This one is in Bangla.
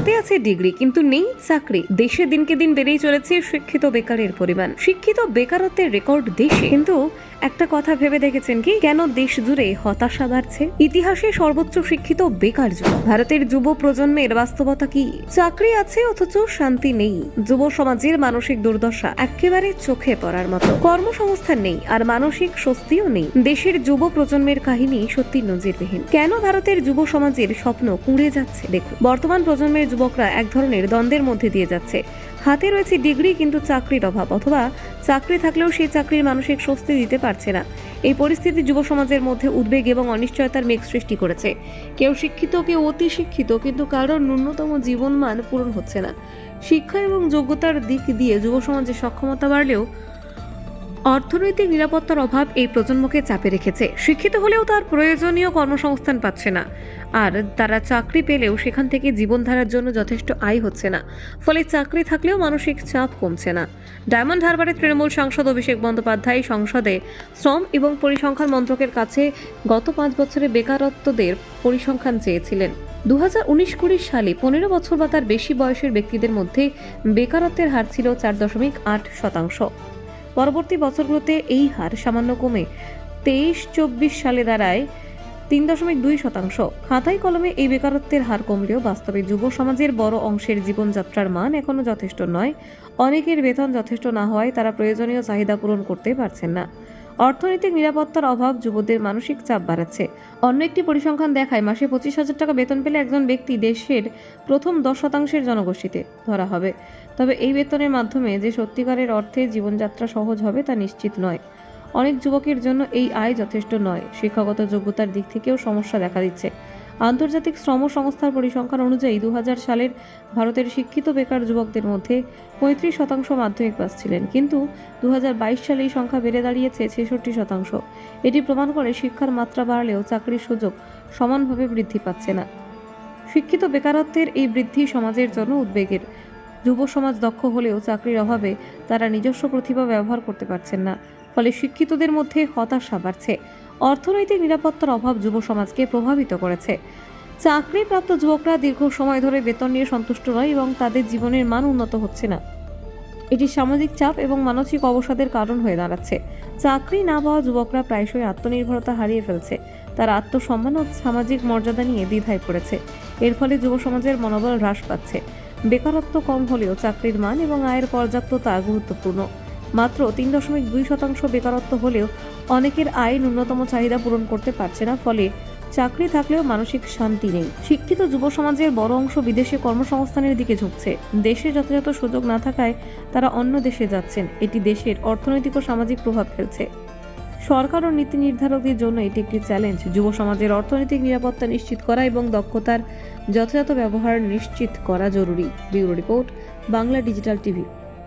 হাতে আছে ডিগ্রি কিন্তু নেই চাকরি। দেশে দিনকে দিন বেড়েই চলেছে শিক্ষিত বেকারের পরিমাণ। শিক্ষিত বেকারত্বের রেকর্ড দেশে, কিন্তু একটা কথা ভেবে দেখেছেন কি কেন দেশ জুড়ে হতাশা বাড়ছে? ইতিহাসে সর্বোচ্চ শিক্ষিত বেকার যুব। ভারতের যুব প্রজন্মের বাস্তবতা কি? চাকরি আছে অথচ শান্তি নেই। যুব সমাজের মানসিক দুর্দশা একেবারে চোখে পড়ার মতো। কর্মসংস্থান নেই আর মানসিক স্বস্তিও নেই। দেশের যুব প্রজন্মের কাহিনী সত্যি নজিরবিহীন। কেন ভারতের যুব সমাজের স্বপ্ন কুঁড়ে যাচ্ছে? দেখুন, বর্তমান প্রজন্মের যুবকরা এক ধরনের দ্বন্দ্বের মধ্যে দিয়ে যাচ্ছে। হাতে রয়েছে ডিগ্রি কিন্তু চাকরির অভাব, অথবা চাকরি থাকলেও সেই চাকরির মানসিক স্বস্তি দিতে পারছে না। এই পরিস্থিতি যুব সমাজের মধ্যে উদ্বেগ এবং অনিশ্চয়তার মেঘ সৃষ্টি করেছে। কেউ শিক্ষিত, কেউ অতি শিক্ষিত, কিন্তু কারোর ন্যূনতম জীবনমান পূরণ হচ্ছে না। শিক্ষা এবং যোগ্যতার দিক দিয়ে যুব সমাজের সক্ষমতা বাড়লেও অর্থনৈতিক নিরাপত্তার অভাব এই প্রজন্মকে চাপে রেখেছে। শিক্ষিত হলেও তার প্রয়োজনীয় কর্মসংস্থান পাচ্ছে না, আর তারা চাকরি পেলেও সেখান থেকে জীবনধারার জন্য যথেষ্ট আয় হচ্ছে না। ফলে চাকরি থাকলেও মানসিক চাপ কমছে না। ডায়মন্ড হারবারের তৃণমূল সাংসদ অভিষেক বন্দ্যোপাধ্যায় সংসদে শ্রম এবং পরিসংখ্যান মন্ত্রকের কাছে গত 5 বছরে বেকারত্বদের পরিসংখ্যান চেয়েছিলেন। 2019-20 সালে 15 বছর বা তার বেশি বয়সের ব্যক্তিদের মধ্যে বেকারত্বের হার ছিল 4.8%। পরবর্তী বছরগুলোতে এই হার সামান্য কমে 23-24 সালে দাঁড়ায় 3.2%। খাতায় কলমে এই বেকারত্বের হার কমলেও বাস্তবে যুব সমাজের বড় অংশের জীবনযাত্রার মান এখনো যথেষ্ট নয়। অনেকের বেতন যথেষ্ট না হওয়ায় তারা প্রয়োজনীয় চাহিদা পূরণ করতে পারছেন না। অর্থনৈতিক নিরাপত্তার অভাব যুবদের মানসিক চাপ বাড়াচ্ছে। অন্য একটি পরিসংখ্যান দেখায় মাসে 25,000 টাকা বেতন পেলে একজন ব্যক্তি দেশের প্রথম 10% জনগোষ্ঠীতে ধরা হবে। তবে এই বেতনের মাধ্যমে যে সত্যিকারের অর্থে জীবনযাত্রা সহজ হবে তা নিশ্চিত নয়। অনেক যুবকের জন্য এই আয় যথেষ্ট নয়। শিক্ষাগত যোগ্যতার দিক থেকেও সমস্যা দেখা দিচ্ছে। আন্তর্জাতিক শ্রম সংস্থার পরিসংখ্যান অনুযায়ী 2000 সালের ভারতের শিক্ষিত বেকার যুবকদের মধ্যে 35% মাধ্যমিক পাস ছিলেন, কিন্তু 2022 সালে এই সংখ্যা বেড়ে দাঁড়িয়েছে 66%। এটি প্রমাণ করে শিক্ষার মাত্রা বাড়লেও চাকরির সুযোগ সমানভাবে বৃদ্ধি পাচ্ছে না। শিক্ষিত বেকারত্বের এই বৃদ্ধি সমাজের জন্য উদ্বেগের। যুব সমাজ দক্ষ হলেও চাকরির অভাবে তারা নিজস্ব প্রতিভা ব্যবহার করতে পারছেন না। ফলে শিক্ষিতদের মধ্যে হতাশা বাড়ছে। অর্থনৈতিক নিরাপত্তার অভাব যুব সমাজকে প্রভাবিত করেছে। চাকরিপ্রাপ্ত যুবকরা দীর্ঘ সময় ধরে বেতন নিয়ে সন্তুষ্ট নয় এবং তাদের জীবনের মান উন্নত হচ্ছে না। এটি সামাজিক চাপ এবং মানসিক অবসাদের কারণ হয়ে দাঁড়াচ্ছে। চাকরি না পাওয়া যুবকরা প্রায়শই আত্মনির্ভরতা হারিয়ে ফেলছে। তার আত্মসম্মান ও সামাজিক মর্যাদা নিয়ে দ্বিধায় পড়েছে। এর ফলে যুব সমাজের মনোবল হ্রাস পাচ্ছে। বেকারত্ব কম হলেও চাকরির মান এবং আয়ের পর্যাপ্ততা গুরুত্বপূর্ণ। মাত্র 3.2% বেকারত্ব হলেও অনেকের আয় ন্যূনতম চাহিদা পূরণ করতে পারছে না। ফলে চাকরি থাকলেও মানসিক শান্তি নেই। শিক্ষিত যুব সমাজের বড় অংশ বিদেশে কর্মসংস্থানের দিকে ঝুঁকছে। দেশে যথাযথ সুযোগ না থাকায় তারা অন্য দেশে যাচ্ছেন। এটি দেশের অর্থনৈতিক ও সামাজিক প্রভাব ফেলছে। সরকার ও নীতি নির্ধারকদের জন্য এটি একটি চ্যালেঞ্জ। যুব সমাজের অর্থনৈতিক নিরাপত্তা নিশ্চিত করা এবং দক্ষতার যথাযথ ব্যবহার নিশ্চিত করা জরুরি। Bureau report, Bangla digital TV.